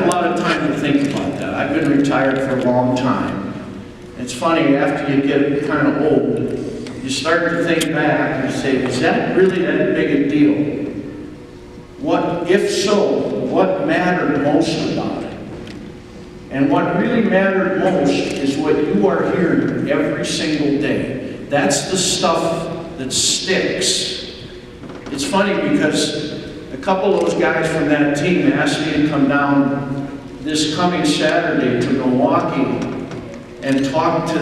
have a lot of time to think about that. I've been retired for a long time. It's funny, after you get kind of old, you start to think back and say, was that really that big a deal? What, if so, what mattered most about it? And what really mattered most is what you are hearing every single day. That's the stuff that sticks. It's funny because a couple of those guys from that team asked me to come down this coming Saturday to Milwaukee and talk to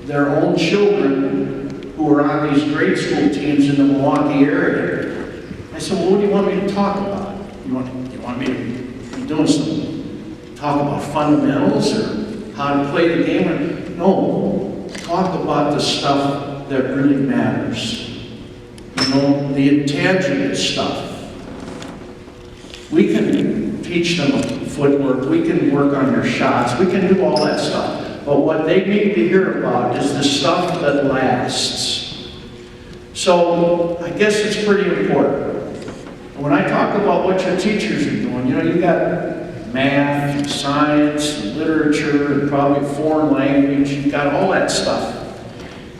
their own children who are on these grade school teams in the Milwaukee area. I said, well, what do you want me to talk about? You want me to be doing something? Talk about fundamentals or how to play the game? No, talk about the stuff that really matters. You know, the intangible stuff. We can teach them footwork, we can work on their shots, we can do all that stuff. But what they need to hear about is the stuff that lasts. So I guess it's pretty important. When I talk about what your teachers are doing, you know, you got math, and science, and literature, and probably foreign language, you've got all that stuff.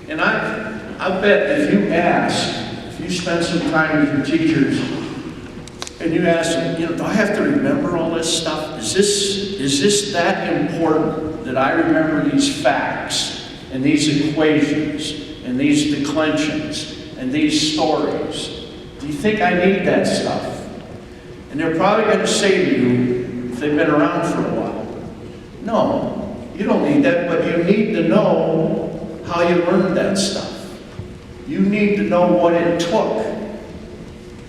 And I bet if you spend some time with your teachers, and you ask them, you know, do I have to remember all this stuff? Is this that important that I remember these facts, and these equations, and these declensions, and these stories? Do you think I need that stuff? And they're probably going to say to you, if they've been around for a while, no, you don't need that, but you need to know how you learned that stuff. You need to know what it took.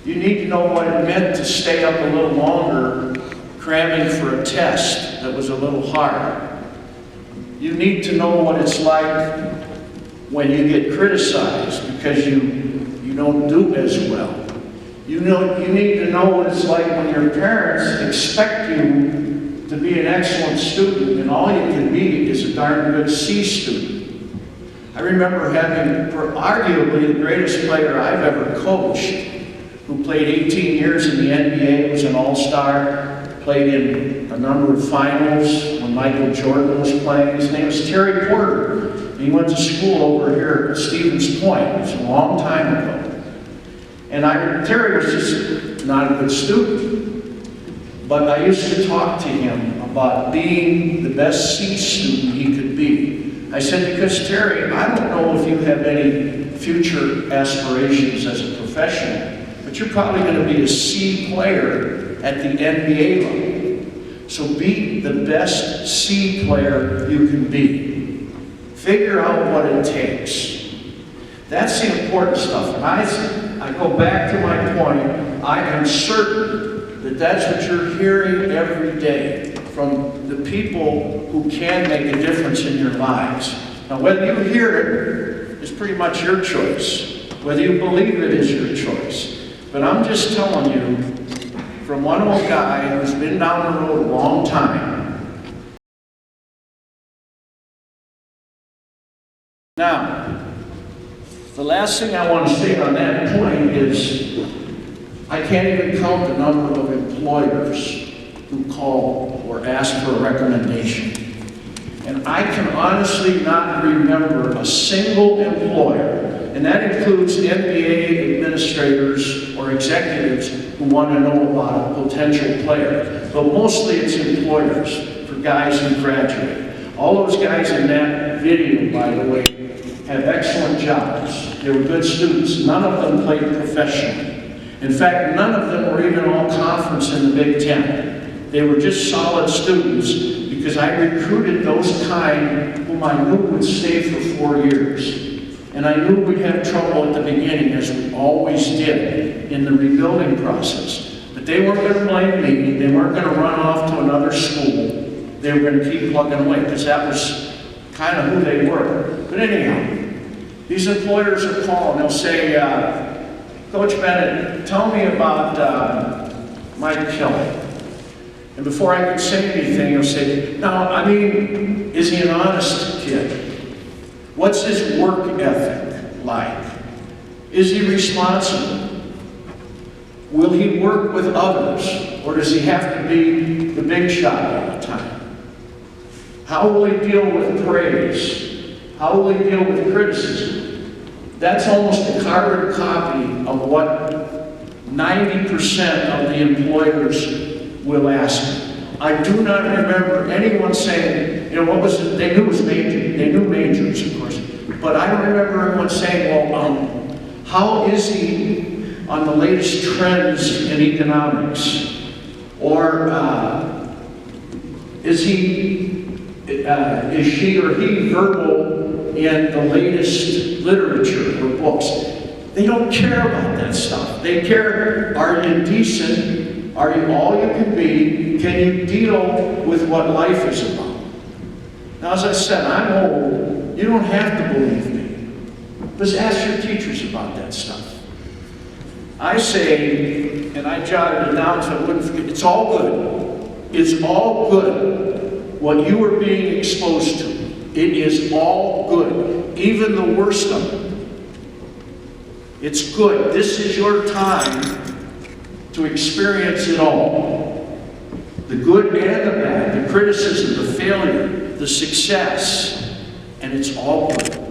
You need to know what it meant to stay up a little longer cramming for a test that was a little hard. You need to know what it's like when you get criticized because you don't do as well. You need to know what it's like when your parents expect you to be an excellent student and all you can be is a darn good C student. I remember having arguably the greatest player I've ever coached, who played 18 years in the NBA, was an all-star, played in a number of finals when Michael Jordan was playing. His name was Terry Porter. He went to school over here at Stevens Point. It was a long time ago. And Terry was just not a good student. But I used to talk to him about being the best C student he could be. I said, because Terry, I don't know if you have any future aspirations as a professional, but you're probably going to be a C player at the NBA level. So be the best C player you can be. Figure out what it takes. That's the important stuff. And I go back to my point. I am certain that that's what you're hearing every day from the people who can make a difference in your lives. Now, whether you hear it is pretty much your choice. Whether you believe it is your choice. But I'm just telling you, from one old guy who's been down the road a long time. Now, the last thing I want to say on that point is I can't even count the number of employers who call or ask for a recommendation. And I can honestly not remember a single employer, and that includes NBA administrators or executives who want to know about a potential player. But mostly it's employers for guys who graduate. All those guys in that video, by the way, have excellent jobs. They were good students. None of them played professionally. In fact, none of them were even all conference in the Big Ten. They were just solid students because I recruited those kind whom I knew would stay for 4 years. And I knew we'd have trouble at the beginning, as we always did in the rebuilding process. But they weren't going to blame me. They weren't going to run off to another school. They were going to keep plugging away because that was kind of who they were. But anyhow, these employers are calling. They'll say, Coach Bennett, tell me about Mike Kelly. And before I could say anything, he'll say, now, I mean, is he an honest kid? What's his work ethic like? Is he responsible? Will he work with others, or does he have to be the big shot all the time? How will he deal with praise? How will he deal with criticism? That's almost a carbon copy of what 90% of the employers will ask. I do not remember anyone saying, you know, what was it? They knew it was major. They knew majors, of course. But I don't remember anyone saying, well, how is he on the latest trends in economics? Or is she or he verbal in the latest literature or books? They don't care about that stuff. They care, are you decent? Are you all you can be? Can you deal with what life is about? Now, as I said, I'm old. You don't have to believe me. But ask your teachers about that stuff. I say, and I jotted it down so I wouldn't forget, it's all good. It's all good what you are being exposed to. It is all good, even the worst of it. It's good. This is your time to experience it all. The good and the bad, the criticism, the failure, the success, and it's all good.